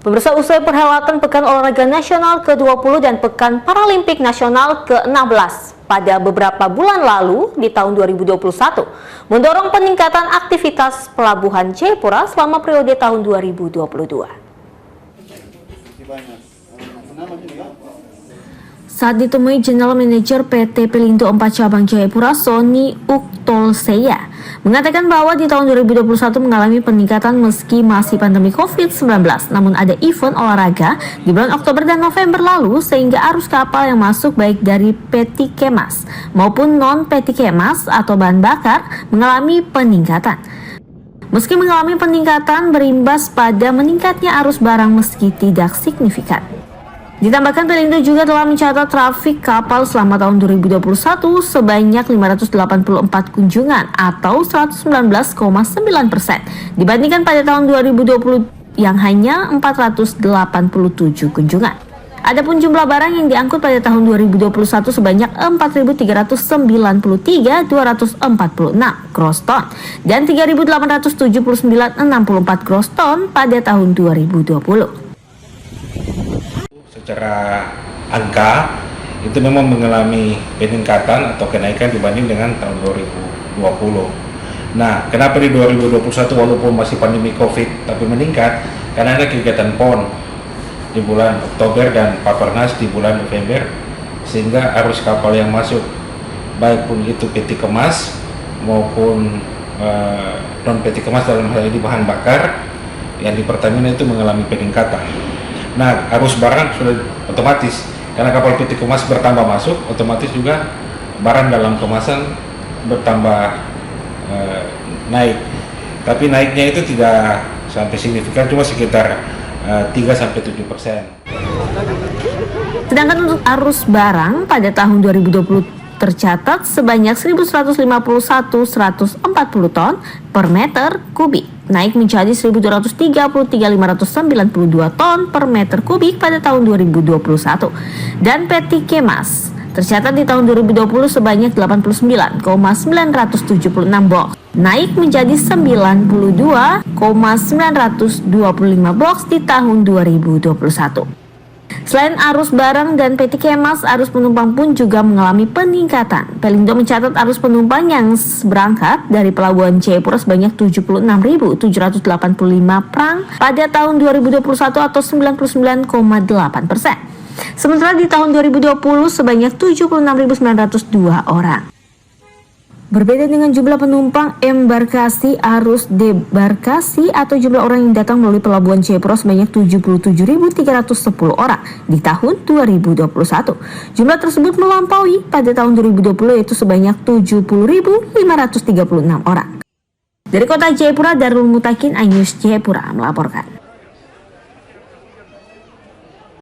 Pemirsa, usai perhelatan Pekan Olahraga Nasional ke-20 dan Pekan Paralimpik Nasional ke-16 pada beberapa bulan lalu di tahun 2021, mendorong peningkatan aktivitas Pelabuhan Jayapura selama periode tahun 2022. Saat ditemui General Manager PT Pelindo 4 Cabang Jayapura, Sony Uktolseya, mengatakan bahwa di tahun 2021 mengalami peningkatan meski masih pandemi COVID-19, namun ada event olahraga di bulan Oktober dan November lalu sehingga arus kapal yang masuk baik dari Petikemas maupun non-Petikemas atau bahan bakar mengalami peningkatan. Meski mengalami peningkatan berimbas pada meningkatnya arus barang meski tidak signifikan. Ditambahkan Pelindo juga telah mencatat trafik kapal selama tahun 2021 sebanyak 584 kunjungan atau 119,9% dibandingkan pada tahun 2020 yang hanya 487 kunjungan. Adapun jumlah barang yang diangkut pada tahun 2021 sebanyak 4.393.246 gross ton dan 3.879.64 gross ton pada tahun 2020. Secara angka itu memang mengalami peningkatan atau kenaikan dibanding dengan tahun 2020. Nah, kenapa di 2021 walaupun masih pandemi COVID tapi meningkat? Karena ada kegiatan PON di bulan Oktober dan Papernas di bulan November, sehingga arus kapal yang masuk baik pun itu Petikemas maupun non Petikemas dalam hal ini bahan bakar yang di Pertamina itu mengalami peningkatan. Nah, arus barang sudah otomatis karena kapal Petikemas bertambah masuk, otomatis juga barang dalam kemasan bertambah naik. Tapi naiknya itu tidak sampai signifikan, cuma sekitar 3-7%. Sedangkan untuk arus barang pada tahun 2020 tercatat sebanyak 1.151.140 ton per meter kubik, naik menjadi 1.233.592 ton per meter kubik pada tahun 2021. Dan Petikemas tercatat di tahun 2020 sebanyak 89.976 box, naik menjadi 92.925 box di tahun 2021. Selain arus barang dan Petikemas, arus penumpang pun juga mengalami peningkatan. Pelindo mencatat arus penumpang yang berangkat dari Pelabuhan Jayapura sebanyak 76.785 prang pada tahun 2021 atau 99,8%. Sementara di tahun 2020 sebanyak 76.902 orang. Berbeda dengan jumlah penumpang embarkasi, arus debarkasi atau jumlah orang yang datang melalui Pelabuhan Jayapura sebanyak 77.310 orang di tahun 2021. Jumlah tersebut melampaui pada tahun 2020 yaitu sebanyak 70.536 orang. Dari Kota Jayapura, Darul Mutakin, iNews Jayapura melaporkan.